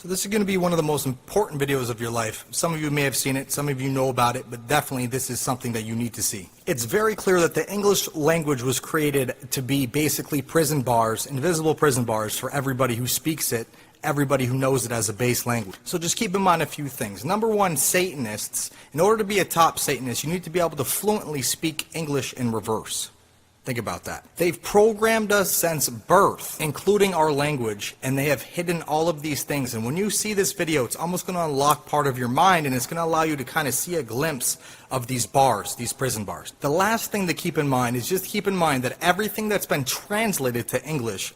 So this is going to be one of the most important videos of your life. Some of you may have seen it, some of you know about it, but definitely this is something that you need to see. It's very clear that the English language was created to be basically prison bars, invisible prison bars for everybody who speaks it, everybody who knows it as a base language. So just keep in mind a few things. Number one, Satanists. In order to be a top Satanist, you need to be able to fluently speak English in reverse. Think about that. They've programmed us since birth, including our language, and they have hidden all of these things. And when you see this video, it's almost going to unlock part of your mind, and it's going to allow you to kind of see a glimpse of these bars, these prison bars. The last thing to keep in mind is just keep in mind that everything that's been translated to English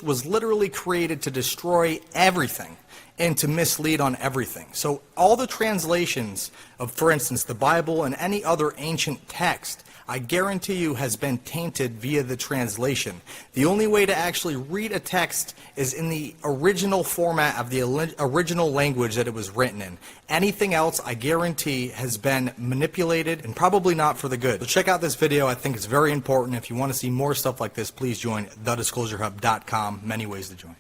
was literally created to destroy everything and to mislead on everything. So all the translations of, for instance, the Bible and any other ancient text, I guarantee you, has been tainted via the translation. The only way to actually read a text is in the original format of the original language that it was written in. Anything else, I guarantee, has been manipulated and probably not for the good. So check out this video. I think it's very important. If you want to see more stuff like this, please join thedisclosurehub.com. Many ways to join.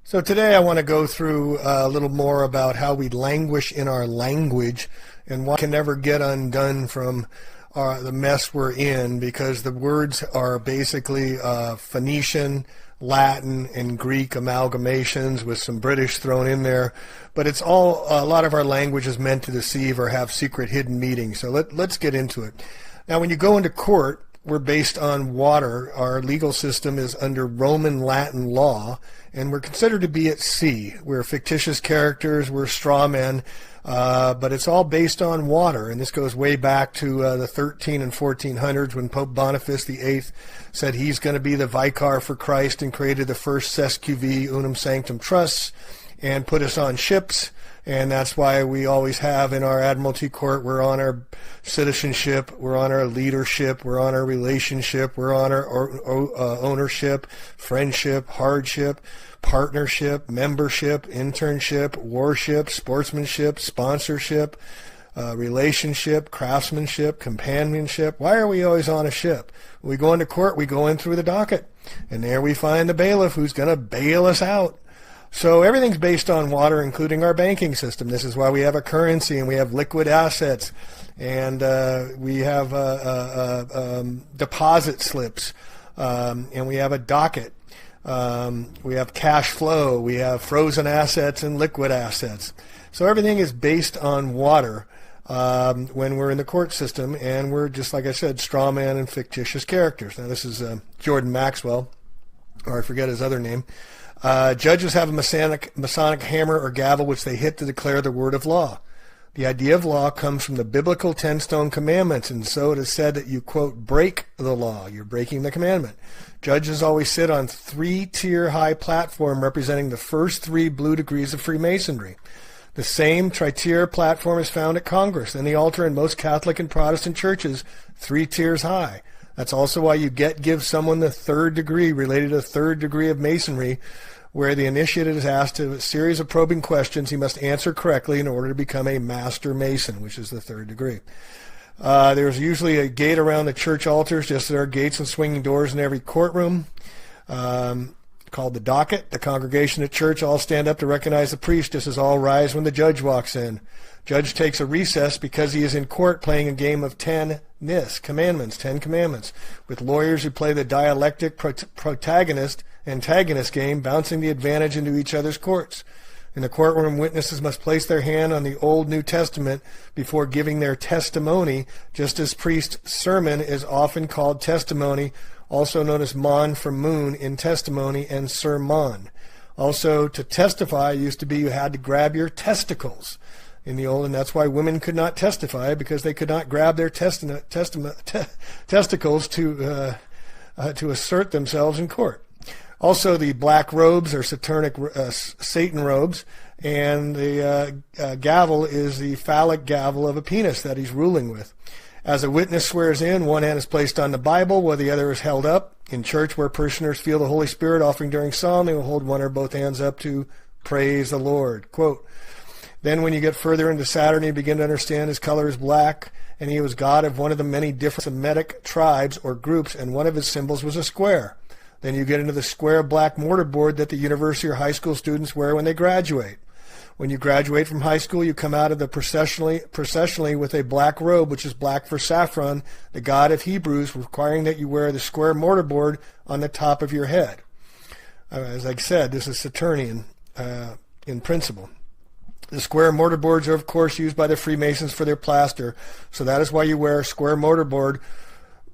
So today I want to go through a little more about how we languish in our language and why we can never get undone from the mess we're in, because the words are basically Phoenician, Latin, and Greek amalgamations with some British thrown in there. But it's all, a lot of our language is meant to deceive or have secret hidden meanings. So let's get into it. Now, when you go into court, we're based on water. Our legal system is under Roman Latin law, and we're considered to be at sea. We're fictitious characters, we're straw men, but it's all based on water. And this goes way back to the 13 and 1400s when Pope Boniface VIII said he's going to be the vicar for Christ and created the first SQV, Unum Sanctum Trusts, and put us on ships. And that's why we always have in our Admiralty Court, we're on our citizenship, we're on our leadership, we're on our relationship, we're on our ownership, friendship, hardship, partnership, membership, internship, warship, sportsmanship, sponsorship, relationship, craftsmanship, companionship. Why are we always on a ship? When we go into court, we go in through the docket, and there we find the bailiff who's going to bail us out. So everything's based on water, including our banking system. This is why we have a currency and we have liquid assets, and we have deposit slips, and we have a docket. We have cash flow. We have frozen assets and liquid assets. So everything is based on water when we're in the court system, and we're, just like I said, straw man and fictitious characters. Now this is Jordan Maxwell, or I forget his other name. Judges have a Masonic hammer or gavel which they hit to declare the word of law. The idea of law comes from the biblical 10 stone commandments, and so it is said that you, quote, break the law. You're breaking the commandment. Judges always sit on 3-tier high platform representing the first 3 blue degrees of Freemasonry. The same tri-tier platform is found at Congress and the altar in most Catholic and Protestant churches, 3 tiers high. That's also why you give someone the 3rd degree related to the 3rd degree of Masonry, where the initiate is asked a series of probing questions he must answer correctly in order to become a Master Mason, which is the 3rd degree. There's usually a gate around the church altars, just as there are gates and swinging doors in every courtroom, called the docket. The congregation at church all stand up to recognize the priest, just as all rise when the judge walks in. Judge takes a recess because he is in court playing a game of 10 commandments, with lawyers who play the dialectic protagonist-antagonist game, bouncing the advantage into each other's courts. In the courtroom, witnesses must place their hand on the Old New Testament before giving their testimony, just as priest's sermon is often called testimony, also known as mon from moon in testimony, and sermon. Also, to testify used to be you had to grab your testicles in the old, and that's why women could not testify, because they could not grab their testicles to assert themselves in court. Also, the black robes are Satan robes, and the gavel is the phallic gavel of a penis that he's ruling with. As a witness swears in, one hand is placed on the Bible while the other is held up. In church, where parishioners feel the Holy Spirit offering during psalm, they will hold one or both hands up to praise the Lord. Quote, then when you get further into Saturn, you begin to understand his color is black, and he was god of one of the many different Semitic tribes or groups, and one of his symbols was a square. Then you get into the square black mortarboard that the university or high school students wear when they graduate. When you graduate from high school, you come out of the processionally with a black robe, which is black for saffron, the god of Hebrews, requiring that you wear the square mortarboard on the top of your head. As I said, this is Saturnian in principle. The square mortarboards are, of course, used by the Freemasons for their plaster, so that is why you wear a square mortarboard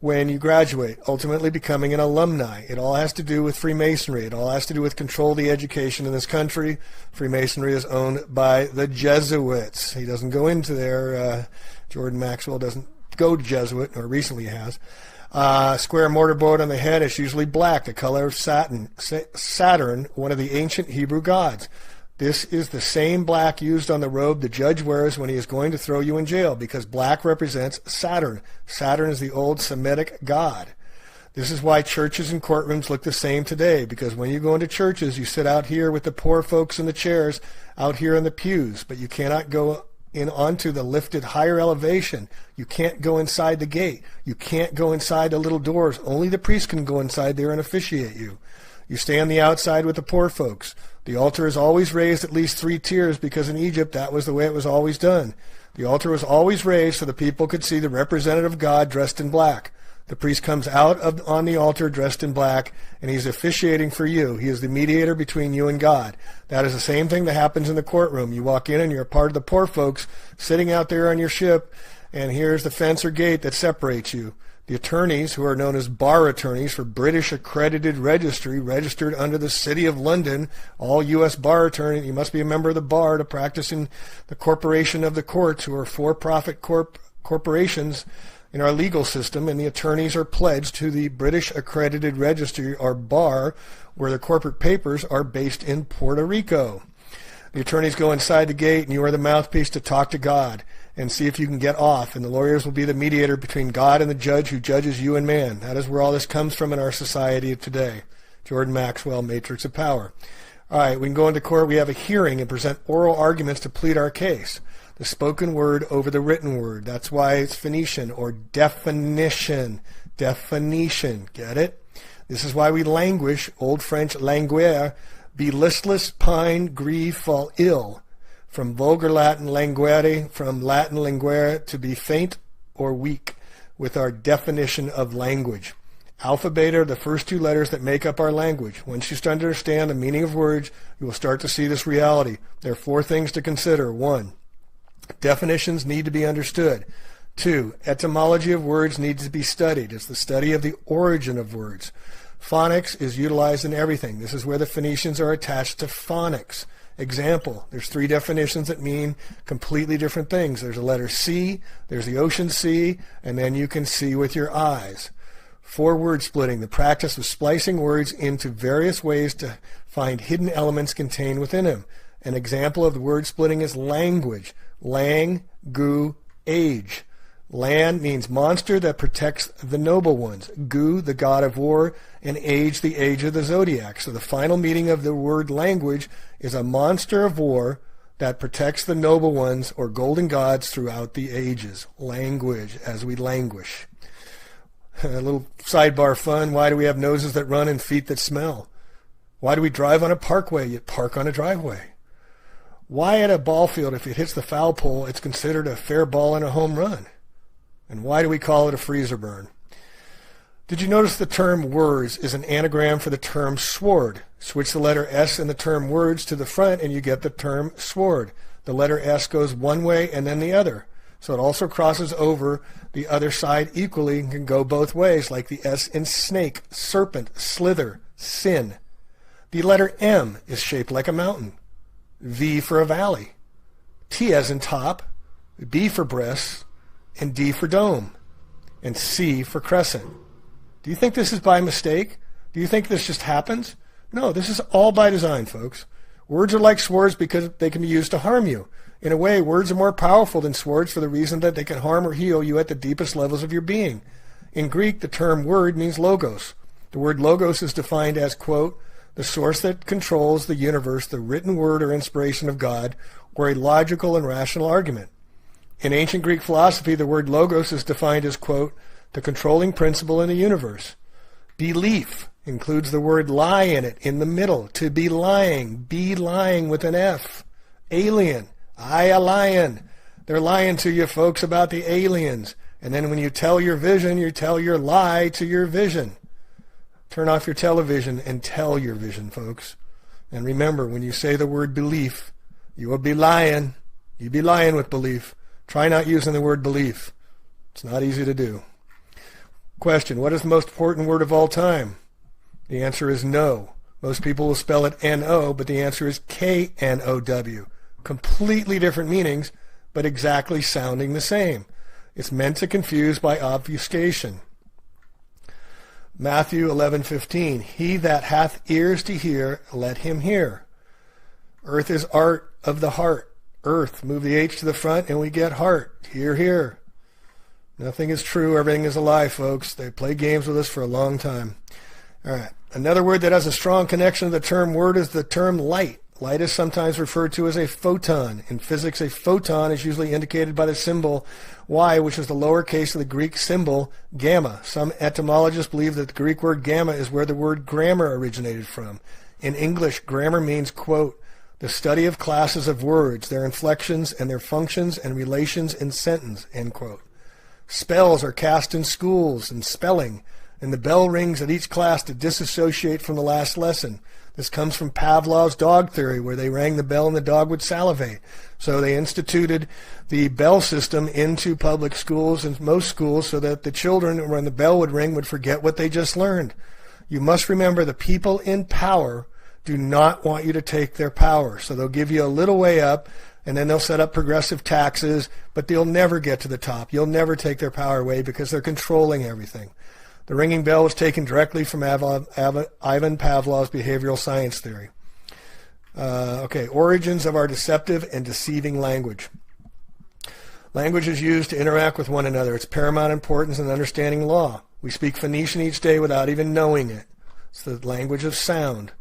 when you graduate, ultimately becoming an alumni. It all has to do with Freemasonry. It all has to do with control of the education in this country. Freemasonry is owned by the Jesuits. He doesn't go into there. Jordan Maxwell doesn't go to Jesuit, or recently has. Square mortarboard on the head is usually black, the color of Saturn, one of the ancient Hebrew gods. This is the same black used on the robe the judge wears when he is going to throw you in jail, because black represents Saturn. Saturn is the old Semitic god. This is why churches and courtrooms look the same today, because when you go into churches, you sit out here with the poor folks in the chairs, out here in the pews, but you cannot go in onto the lifted higher elevation. You can't go inside the gate. You can't go inside the little doors. Only the priest can go inside there and officiate you. You stay on the outside with the poor folks. The altar is always raised at least 3 tiers, because in Egypt that was the way it was always done. The altar was always raised so the people could see the representative of God dressed in black. The priest comes out on the altar dressed in black, and he's officiating for you. He is the mediator between you and God. That is the same thing that happens in the courtroom. You walk in and you're a part of the poor folks sitting out there on your ship, and here's the fence or gate that separates you. The attorneys, who are known as bar attorneys for British accredited registry, registered under the City of London, all U.S. bar attorneys, you must be a member of the bar to practice in the corporation of the courts, who are for-profit corporations in our legal system, and the attorneys are pledged to the British accredited registry, or bar, where the corporate papers are based in Puerto Rico. The attorneys go inside the gate, and you are the mouthpiece to talk to God and see if you can get off, and the lawyers will be the mediator between God and the judge who judges you and man. That is where all this comes from in our society of today. Jordan Maxwell, Matrix of Power. All right, we can go into court. We have a hearing and present oral arguments to plead our case. The spoken word over the written word. That's why it's Phoenician, or definition. Definition. Get it? This is why we languish, Old French languere, be listless, pine, grieve, fall ill. From vulgar Latin languere, from Latin languere, to be faint or weak, with our definition of language. Alpha, beta are the first 2 letters that make up our language. Once you start to understand the meaning of words, you will start to see this reality. There are 4 things to consider. 1, definitions need to be understood. 2, etymology of words needs to be studied. It's the study of the origin of words. Phonics is utilized in everything. This is where the Phoenicians are attached to phonics. Example, there's 3 definitions that mean completely different things. There's a letter C, there's the ocean sea, and then you can see with your eyes. 4, word splitting, the practice of splicing words into various ways to find hidden elements contained within them. An example of the word splitting is language. Lang, gu, age. Land means monster that protects the noble ones. Gu, the god of war, and age, the age of the zodiac. So the final meaning of the word language is a monster of war that protects the noble ones, or golden gods, throughout the ages. Language, as we languish. A little sidebar fun. Why do we have noses that run and feet that smell? Why do we drive on a parkway yet park on a driveway? Why at a ball field, if it hits the foul pole, it's considered a fair ball and a home run? And why do we call it a freezer burn? Did you notice the term words is an anagram for the term sword? Switch the letter S in the term words to the front and you get the term sword. The letter S goes one way and then the other. So it also crosses over the other side equally and can go both ways, like the S in snake, serpent, slither, sin. The letter M is shaped like a mountain. V for a valley. T as in top. B for breasts. And D for dome, and C for crescent. Do you think this is by mistake? Do you think this just happens? No, this is all by design, folks. Words are like swords because they can be used to harm you. In a way, words are more powerful than swords for the reason that they can harm or heal you at the deepest levels of your being. In Greek, the term word means logos. The word logos is defined as, quote, the source that controls the universe, the written word or inspiration of God, or a logical and rational argument. In ancient Greek philosophy, the word logos is defined as, quote, the controlling principle in the universe. Belief includes the word lie in it, in the middle. To be lying with an F. Alien, a lion. They're lying to you folks about the aliens. And then when you tell your vision, you tell your lie to your vision. Turn off your television and tell your vision, folks. And remember, when you say the word belief, you will be lying. You be lying with belief. Try not using the word belief. It's not easy to do. Question, what is the most important word of all time? The answer is no. Most people will spell it N-O, but the answer is K-N-O-W. Completely different meanings, but exactly sounding the same. It's meant to confuse by obfuscation. Matthew 11:15. He that hath ears to hear, let him hear. Earth is art of the heart. Earth. Move the H to the front and we get heart. Hear, hear. Nothing is true. Everything is a lie, folks. They play games with us for a long time. All right. Another word that has a strong connection to the term word is the term light. Light is sometimes referred to as a photon. In physics, a photon is usually indicated by the symbol Y, which is the lowercase of the Greek symbol gamma. Some etymologists believe that the Greek word gamma is where the word grammar originated from. In English, grammar means, quote, the study of classes of words, their inflections and their functions and relations in sentence, end quote. Spells are cast in schools and spelling, and the bell rings at each class to disassociate from the last lesson. This comes from Pavlov's dog theory, where they rang the bell and the dog would salivate. So they instituted the bell system into public schools and most schools so that the children, when the bell would ring, would forget what they just learned. You must remember the people in power do not want you to take their power. So they'll give you a little way up, and then they'll set up progressive taxes, but they'll never get to the top. You'll never take their power away because they're controlling everything. The ringing bell was taken directly from Ivan Pavlov's behavioral science theory. Origins of our deceptive and deceiving language. Language is used to interact with one another. It's paramount importance in understanding law. We speak Phoenician each day without even knowing it. It's the language of sound.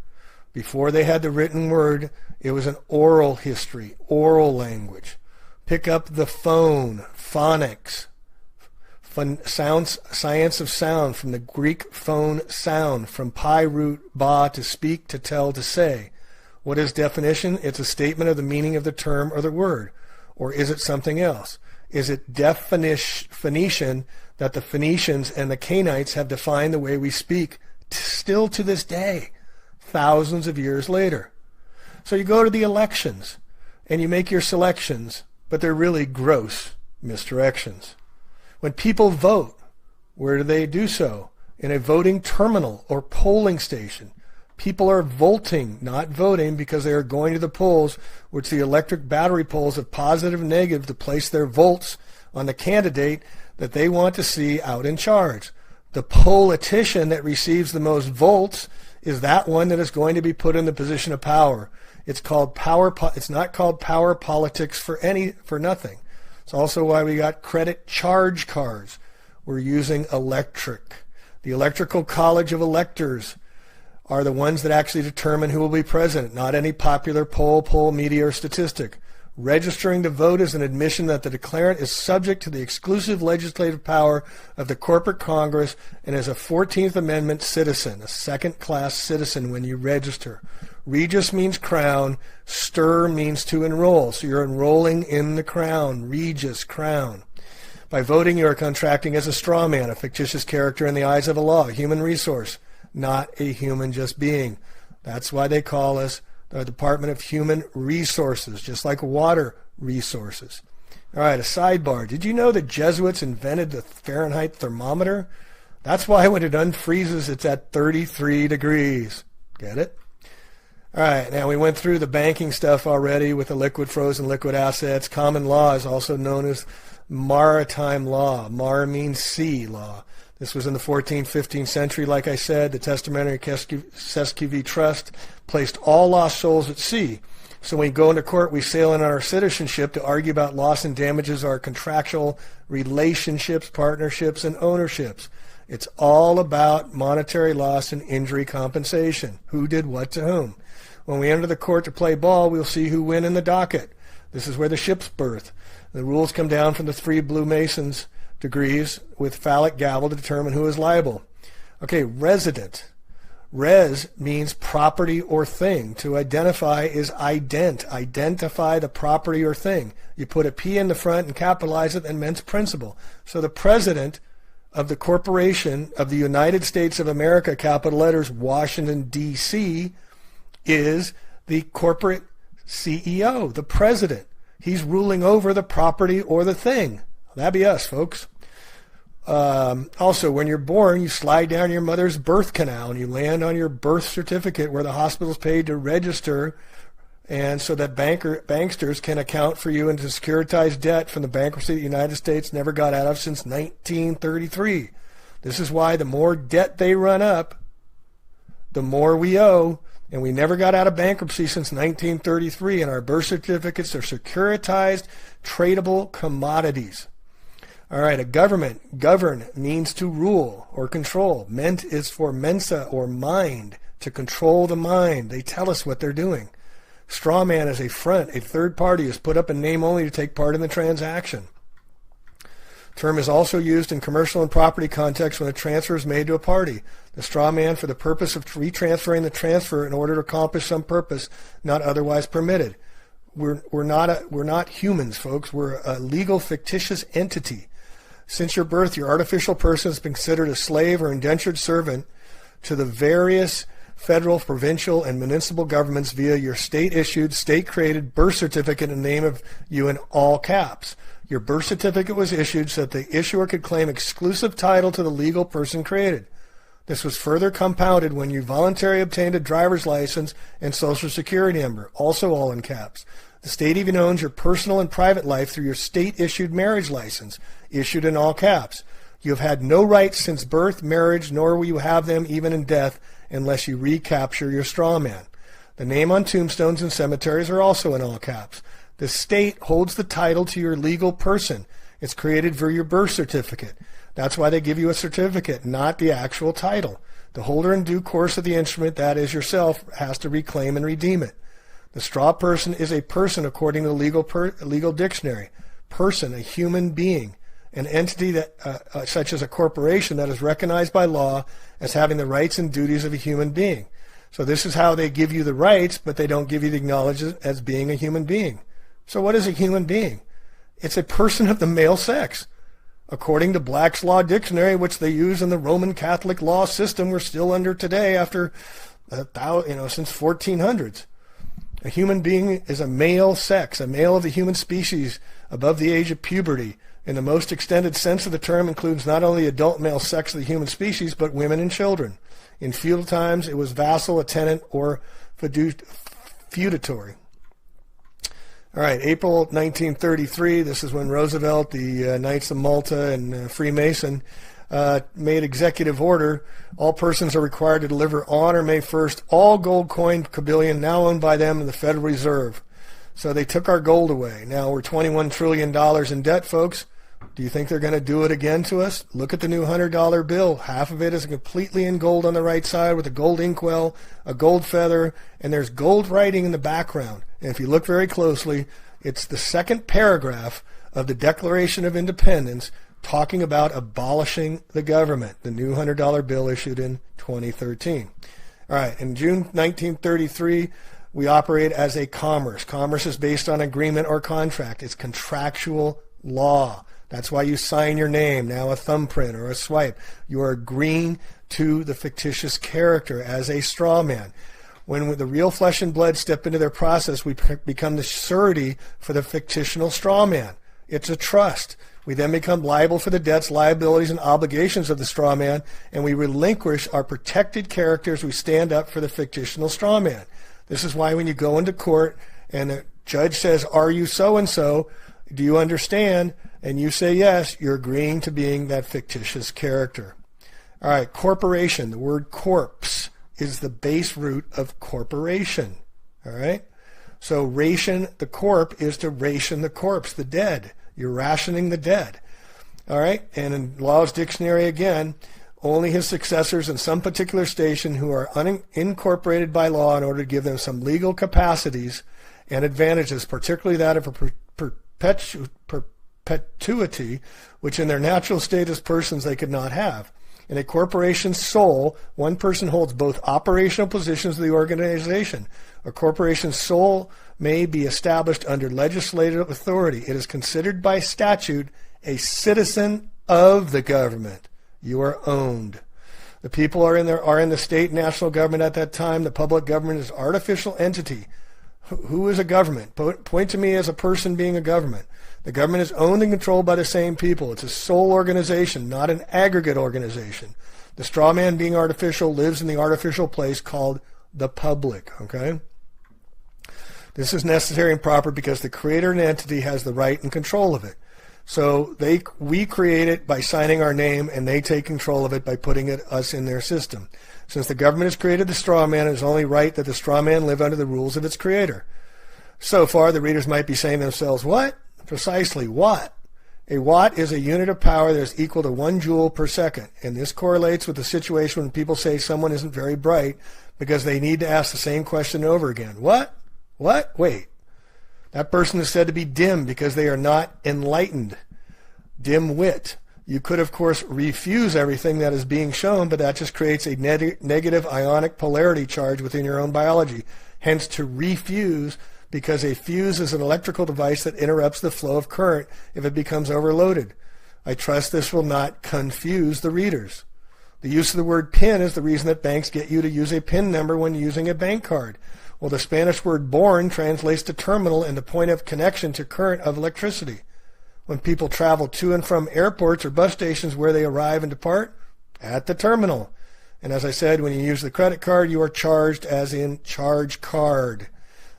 Before they had the written word, it was an oral history, oral language. Pick up the phone, phonics. Science of sound, from the Greek phone sound, from pi root ba, to speak, to tell, to say. What is definition? It's a statement of the meaning of the term or the word. Or is it something else? Is it Phoenician that the Phoenicians and the Canaanites have defined the way we speak still to this day, thousands of years later? So you go to the elections and you make your selections, but they're really gross misdirections. When people vote, where do they do so? In a voting terminal or polling station. People are voting, not voting, because they are going to the polls, which the electric battery polls of positive and negative, to place their votes on the candidate that they want to see out in charge. The politician that receives the most votes is that one that is going to be put in the position of power. It's called power. It's not called power politics for nothing. It's also why we got credit charge cards. We're using electric. The Electoral College of Electors are the ones that actually determine who will be president, not any popular poll, media, or statistic. Registering to vote is an admission that the declarant is subject to the exclusive legislative power of the corporate Congress and is a 14th Amendment citizen, a second-class citizen when you register. Regis means crown. Stir means to enroll. So you're enrolling in the crown. Regis, crown. By voting, you are contracting as a straw man, a fictitious character in the eyes of the law, a human resource, not a human just being. That's why they call us the Department of Human Resources, just like water resources. All right, a sidebar. Did you know the Jesuits invented the Fahrenheit thermometer? That's why when it unfreezes, it's at 33 degrees. Get it? All right, now we went through the banking stuff already with the liquid, frozen, liquid assets. Common law is also known as maritime law. Mar means sea law. This was in the 14th, 15th century, like I said. The Testamentary Cesquive Trust placed all lost souls at sea. So when we go into court, we sail in on our citizenship to argue about loss and damages, our contractual relationships, partnerships, and ownerships. It's all about monetary loss and injury compensation. Who did what to whom. When we enter the court to play ball, we'll see who win in the docket. This is where the ship's berth. The rules come down from the 3 blue Masons degrees with phallic gavel to determine who is liable. Okay, resident. Res means property or thing. To identify is ident. Identify the property or thing. You put a P in the front and capitalize it and means principal. So the president of the corporation of the United States of America, capital letters, Washington, D.C., is the corporate CEO, the president. He's ruling over the property or the thing. That'd be us, folks. Also, when you're born, you slide down your mother's birth canal and you land on your birth certificate where the hospital's paid to register, and so that banksters can account for you into securitized debt from the bankruptcy the United States never got out of since 1933. This is why the more debt they run up, the more we owe, and we never got out of bankruptcy since 1933, and our birth certificates are securitized, tradable commodities. All right, a government. Govern means to rule or control. Ment is for mensa or mind, to control the mind. They tell us what they're doing. Straw man is a front. A third party is put up in name only to take part in the transaction. Term is also used in commercial and property context when a transfer is made to a party. The straw man for the purpose of retransferring the transfer in order to accomplish some purpose not otherwise permitted. We're not humans, folks. We're a legal fictitious entity. Since your birth, your artificial person has been considered a slave or indentured servant to the various federal, provincial, and municipal governments via your state-issued, state-created birth certificate in the name of you in all caps. Your birth certificate was issued so that the issuer could claim exclusive title to the legal person created. This was further compounded when you voluntarily obtained a driver's license and social security number, also all in caps. The state even owns your personal and private life through your state-issued marriage license, issued in all caps. You have had no rights since birth, marriage, nor will you have them even in death unless you recapture your straw man. The name on tombstones and cemeteries are also in all caps. The state holds the title to your legal person. It's created for your birth certificate. That's why they give you a certificate, not the actual title. The holder in due course of the instrument, that is yourself, has to reclaim and redeem it. The straw person is a person according to the legal dictionary. Person, a human being, an entity that, such as a corporation that is recognized by law as having the rights and duties of a human being. So this is how they give you the rights, but they don't give you the acknowledgement as being a human being. So what is a human being? It's a person of the male sex. According to Black's Law Dictionary, which they use in the Roman Catholic law system we're still under today after, since 1400s. A human being is a male sex, a male of the human species above the age of puberty. In the most extended sense of the term includes not only adult male sex of the human species, but women and children. In feudal times, it was vassal, a tenant, or feudatory. All right, April 1933, this is when Roosevelt, the Knights of Malta, and Freemason made executive order. All persons are required to deliver on or May 1st all gold coin bullion now owned by them in the Federal Reserve. So they took our gold away. Now we're $21 trillion in debt, folks. Do you think they're going to do it again to us? Look at the new $100 bill. Half of it is completely in gold on the right side with a gold inkwell, a gold feather, and there's gold writing in the background. And if you look very closely, it's the second paragraph of the Declaration of Independence talking about abolishing the government, the new $100 bill issued in 2013. All right, in June 1933, we operate as a commerce. Commerce is based on agreement or contract. It's contractual law. That's why you sign your name, now a thumbprint or a swipe. You are agreeing to the fictitious character as a straw man. When the real flesh and blood step into their process, we become the surety for the fictional straw man. It's a trust. We then become liable for the debts, liabilities, and obligations of the straw man, and we relinquish our protected characters. We stand up for the fictional straw man. This is why when you go into court and the judge says, "Are you so-and-so? Do you understand?" and you say yes, you're agreeing to being that fictitious character. All right, corporation. The word corpse is the base root of corporation. All right? So ration the corp is to ration the corpse, the dead. You're rationing the dead. All right? And in Law's Dictionary again, only his successors in some particular station who are unincorporated by law in order to give them some legal capacities and advantages, particularly that of a perpetuity, which in their natural state as persons they could not have. In a corporation's soul, one person holds both operational positions of the organization. A corporation's soul may be established under legislative authority. It is considered by statute a citizen of the government. You are owned. The people are in the state and national government at that time. The public government is an artificial entity. Who is a government? Point to me as a person being a government. The government is owned and controlled by the same people. It's a sole organization, not an aggregate organization. The straw man, being artificial, lives in the artificial place called the public. Okay? This is necessary and proper because the creator and entity has the right and control of it. So we create it by signing our name, and they take control of it by putting us in their system. Since the government has created the straw man, it is only right that the straw man live under the rules of its creator. So far, the readers might be saying to themselves, what? Precisely, watt. A watt is a unit of power that is equal to 1 joule per second, and this correlates with the situation when people say someone isn't very bright because they need to ask the same question over again. What? What? Wait. That person is said to be dim because they are not enlightened. Dim-wit. You could, of course, refuse everything that is being shown, but that just creates a negative ionic polarity charge within your own biology. Hence, to refuse, because a fuse is an electrical device that interrupts the flow of current if it becomes overloaded. I trust this will not confuse the readers. The use of the word PIN is the reason that banks get you to use a PIN number when using a bank card. Well, the Spanish word born translates to terminal and the point of connection to current of electricity. When people travel to and from airports or bus stations, where they arrive and depart? At the terminal. And as I said, when you use the credit card, you are charged as in charge card.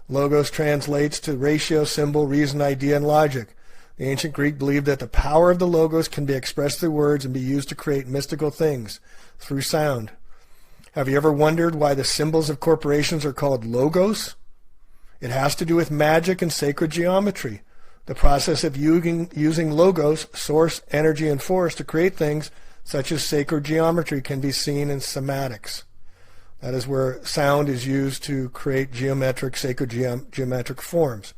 Logos translates to ratio, symbol, reason, idea, and logic. The ancient Greek believed that the power of the logos can be expressed through words and be used to create mystical things through sound. Have you ever wondered why the symbols of corporations are called logos? It has to do with magic and sacred geometry. The process of using logos, source, energy, and force to create things such as sacred geometry can be seen in somatics. That is where sound is used to create geometric, sacred geometric forms.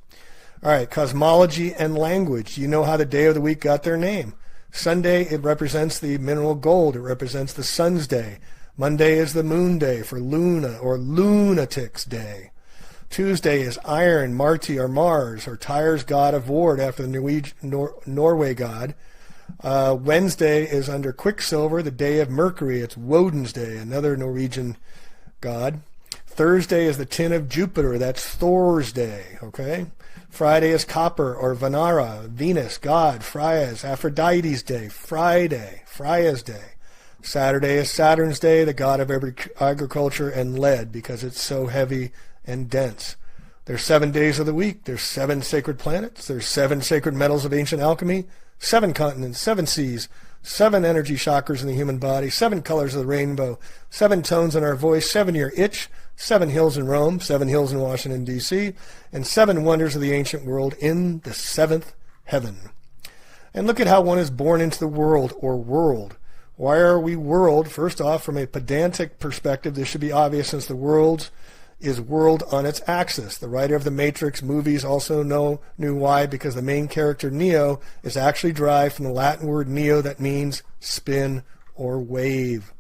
All right, cosmology and language. You know how the day of the week got their name. Sunday, it represents the mineral gold. It represents the sun's day. Monday is the moon day for Luna or Lunatics Day. Tuesday is iron, Marti or Mars, or Tyre's god of war after the Norway god. Wednesday is under Quicksilver, the day of Mercury. It's Woden's Day, another Norwegian god. Thursday is the tin of Jupiter. That's Thor's Day. Okay. Friday is Copper or Venera, Venus, God. Freya's Aphrodite's Day. Friday, Freya's Day. Saturday is Saturn's Day, the god of agriculture and lead, because it's so heavy and dense. There's 7 days of the week. There's 7 sacred planets. There's 7 sacred metals of ancient alchemy. 7 continents, 7 seas, 7 energy chakras in the human body, 7 colors of the rainbow, 7 tones in our voice, 7-year itch, 7 hills in Rome, 7 hills in Washington, D.C., and 7 wonders of the ancient world in the 7th heaven. And look at how one is born into the world, or world. Why are we world? First off, from a pedantic perspective, this should be obvious since the world is world on its axis. The writer of the Matrix movies also knew why, because the main character Neo is actually derived from the Latin word neo that means spin or wave.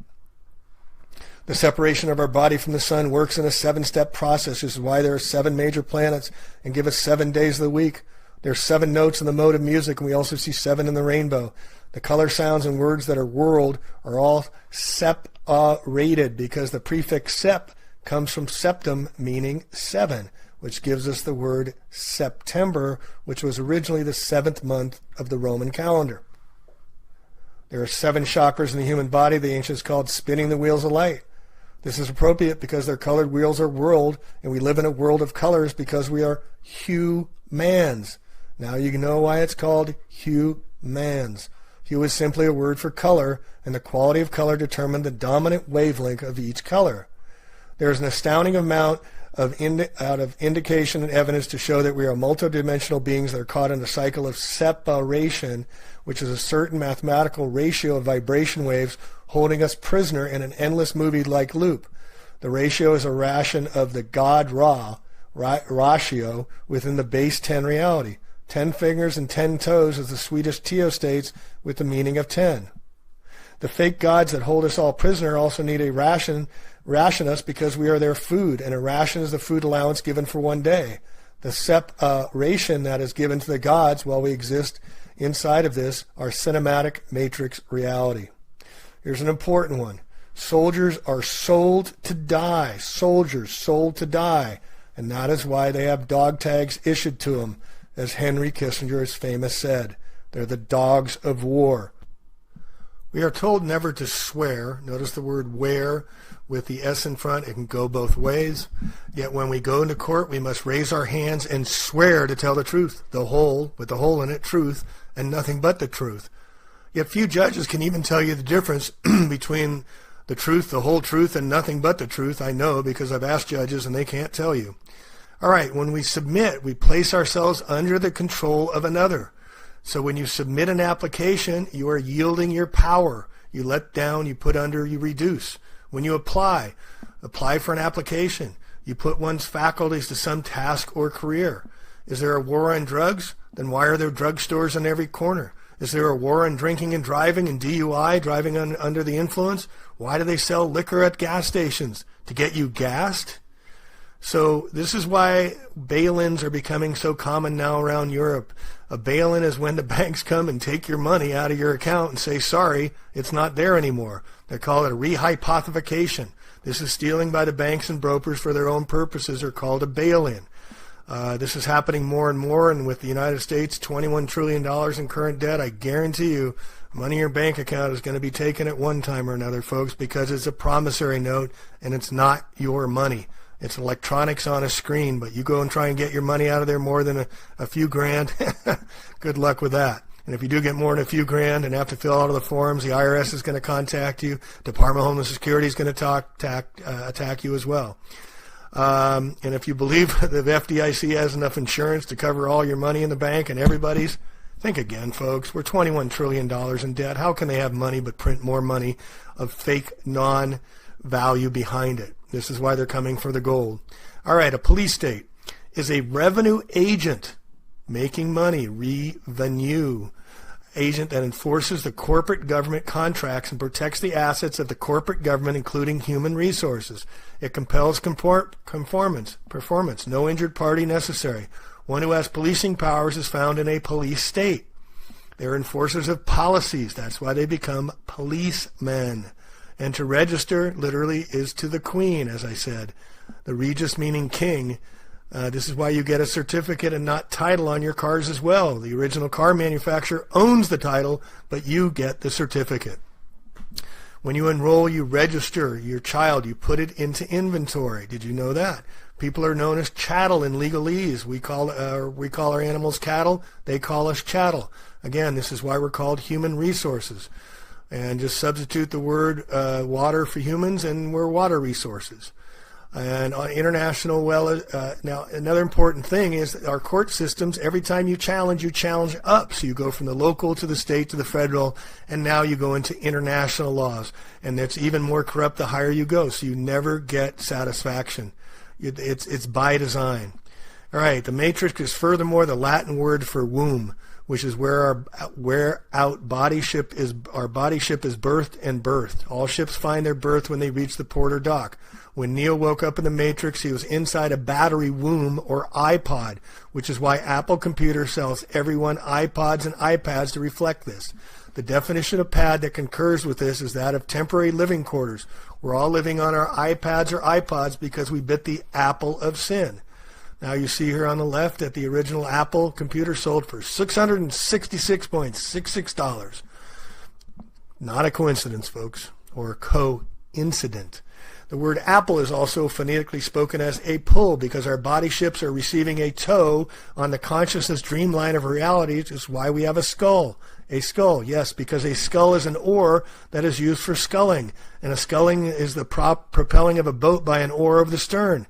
The separation of our body from the sun works in a 7-step process. This is why there are 7 major planets and give us 7 days of the week. There's 7 notes in the mode of music, and we also see 7 in the rainbow. The color, sounds, and words that are world are all sep-rated because the prefix sep comes from septum, meaning 7, which gives us the word September, which was originally the 7th month of the Roman calendar. There are 7 chakras in the human body. The ancients called spinning the wheels of light. This is appropriate because their colored wheels are world, and we live in a world of colors because we are humans. Now you know why it's called humans. Hue is simply a word for color, and the quality of color determines the dominant wavelength of each color. There is an astounding amount of indication and evidence to show that we are multidimensional beings that are caught in a cycle of separation, which is a certain mathematical ratio of vibration waves holding us prisoner in an endless movie-like loop. The ratio is a ration of the god Ra, ratio within the base 10 reality. 10 fingers and 10 toes, as the Swedish Teo states, with the meaning of 10. The fake gods that hold us all prisoner also need a ration us because we are their food, and a ration is the food allowance given for one day. The separation that is given to the gods while we exist inside of this, our cinematic matrix reality. Here's an important one. Soldiers are sold to die. Soldiers sold to die. And that is why they have dog tags issued to them, as Henry Kissinger has famous said. They're the dogs of war. We are told never to swear. Notice the word "where" with the S in front. It can go both ways. Yet when we go into court, we must raise our hands and swear to tell the truth, the whole, with the hole in it, truth, and nothing but the truth. Yet few judges can even tell you the difference between the truth, the whole truth, and nothing but the truth. I know because I've asked judges and they can't tell you. All right, when we submit, we place ourselves under the control of another. So when you submit an application, you are yielding your power. You let down, you put under, you reduce. When you apply for an application. You put one's faculties to some task or career. Is there a war on drugs? Then why are there drugstores on every corner? Is there a war on drinking and driving and DUI, driving under the influence? Why do they sell liquor at gas stations? To get you gassed? So this is why bail-ins are becoming so common now around Europe. A bail-in is when the banks come and take your money out of your account and say, sorry, it's not there anymore. They call it a rehypothecation. This is stealing by the banks and brokers for their own purposes, are called a bail-in. This is happening more and more, and with the United States, $21 trillion in current debt, I guarantee you money in your bank account is going to be taken at one time or another, folks, because it's a promissory note and it's not your money. It's electronics on a screen, but you go and try and get your money out of there more than a few grand, good luck with that. And if you do get more than a few grand and have to fill out all the forms, the IRS is going to contact you. Department of Homeland Security is going to attack you as well. And if you believe the FDIC has enough insurance to cover all your money in the bank and everybody's, think again, folks. We're $21 trillion in debt. How can they have money but print more money of fake non-value behind it? This is why they're coming for the gold. All right, a police state is a revenue agent making money, revenue agent that enforces the corporate government contracts and protects the assets of the corporate government, including human resources. It compels performance, no injured party necessary. One who has policing powers is found in a police state. They're enforcers of policies. That's why they become policemen. And to register, literally, is to the queen, as I said. The regis meaning king. This is why you get a certificate and not title on your cars as well. The original car manufacturer owns the title, but you get the certificate. When you enroll, you register your child. You put it into inventory. Did you know that? People are known as chattel in legalese. We call our animals cattle. They call us chattel. Again, this is why we're called human resources. And just substitute the word water for humans, and we're water resources. And on international, now another important thing is that our court systems, every time you challenge up. So you go from the local to the state to the federal, and now you go into international laws. And it's even more corrupt the higher you go, so you never get satisfaction. It's by design. All right, the matrix is furthermore the Latin word for womb, which is where our body ship is birthed and birthed. All ships find their birth when they reach the port or dock. When Neo woke up in the Matrix, he was inside a battery womb or iPod, which is why Apple Computer sells everyone iPods and iPads to reflect this. The definition of pad that concurs with this is that of temporary living quarters. We're all living on our iPads or iPods because we bit the apple of sin. Now you see here on the left that the original Apple computer sold for $666.66. Not a coincidence, folks, or a coincident. The word apple is also phonetically spoken as a pull because our body ships are receiving a tow on the consciousness dreamline of reality, which is why we have a skull. A skull, yes, because a skull is an oar that is used for sculling, and a sculling is the propelling of a boat by an oar of the stern.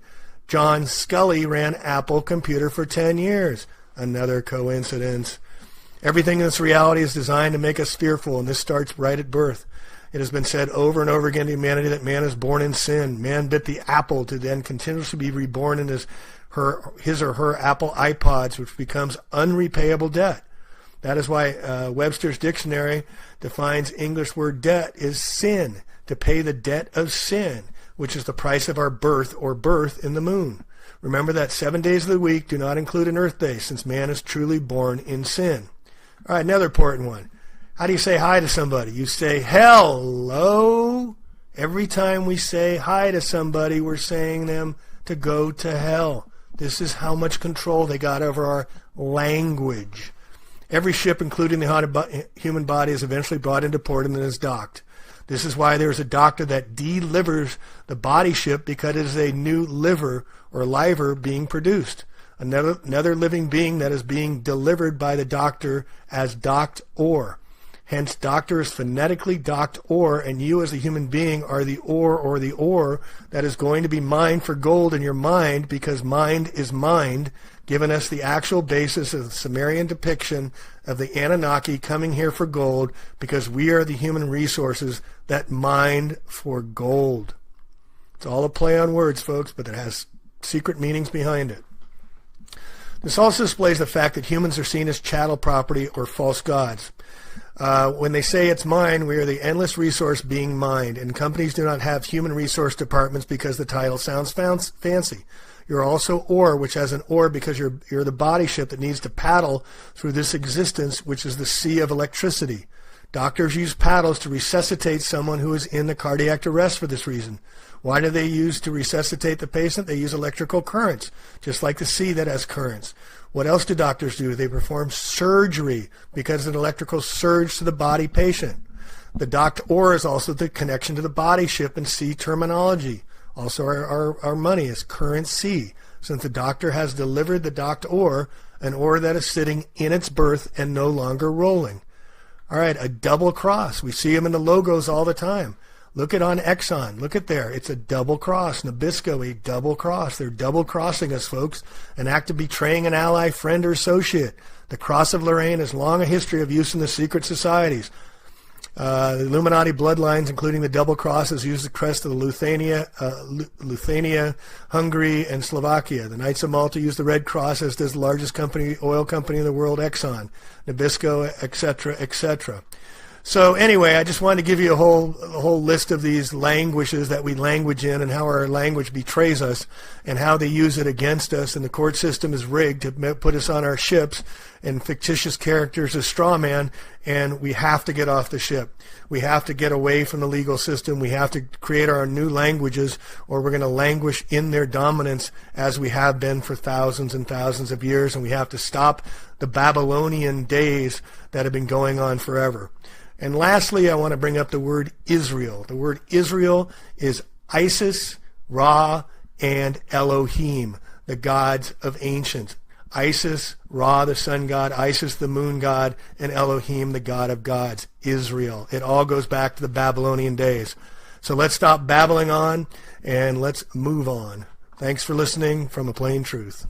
John Scully ran Apple Computer for 10 years. Another coincidence. Everything in this reality is designed to make us fearful, and this starts right at birth. It has been said over and over again to humanity that man is born in sin. Man bit the apple to then continuously be reborn in his his or her Apple iPods, which becomes unrepayable debt. That is why Webster's dictionary defines English word debt is sin, to pay the debt of sin, which is the price of our birth or birth in the moon. Remember that 7 days of the week do not include an earth day, since man is truly born in sin. All right, another important one. How do you say hi to somebody? You say hello. Every time we say hi to somebody, we're saying them to go to hell. This is how much control they got over our language. Every ship, including the human body, is eventually brought into port and then is docked. This is why there's a doctor that delivers the body ship, because it is a new liver or liver being produced. Another living being that is being delivered by the doctor as docked ore. Hence, doctor is phonetically docked ore, and you as a human being are the ore or the ore that is going to be mined for gold in your mind, because mind is mind, giving us the actual basis of the Sumerian depiction of the Anunnaki coming here for gold, because we are the human resources that mined for gold. It's all a play on words, folks, but it has secret meanings behind it. This also displays the fact that humans are seen as chattel property or false gods. When they say it's mine, we are the endless resource being mined, and companies do not have human resource departments because the title sounds fancy. You're also ore, which has an ore because you're the body ship that needs to paddle through this existence, which is the sea of electricity. Doctors use paddles to resuscitate someone who is in the cardiac arrest for this reason. Why do they use to resuscitate the patient? They use electrical currents, just like the sea that has currents. What else do doctors do? They perform surgery because of an electrical surge to the body patient. The docked ore is also the connection to the body ship in sea terminology. Also, our money is currency, since the doctor has delivered the docked ore, an ore that is sitting in its berth and no longer rolling. All right, a double cross. We see them in the logos all the time. Look at on Exxon. Look at there. It's a double cross. Nabisco, a double cross. They're double crossing us, folks. An act of betraying an ally, friend, or associate. The cross of Lorraine has long a history of use in the secret societies. The Illuminati bloodlines, including the double crosses, use the crest of the Lithuania, Hungary, and Slovakia. The Knights of Malta use the red cross, as does the largest oil company in the world, Exxon, Nabisco, etc., etc. So anyway, I just wanted to give you a whole list of these languages that we language in, and how our language betrays us, and how they use it against us. And the court system is rigged to put us on our ships, and fictitious characters as straw man, and we have to get off the ship. We have to get away from the legal system. We have to create our new languages, or we're going to languish in their dominance as we have been for thousands and thousands of years, and we have to stop the Babylonian days that have been going on forever. And lastly, I want to bring up the word Israel. The word Israel is Isis, Ra, and Elohim, the gods of ancient. Isis, Ra, the sun god, Isis, the moon god, and Elohim, the god of gods. Israel. It all goes back to the Babylonian days. So let's stop babbling on and let's move on. Thanks for listening from A Plain Truth.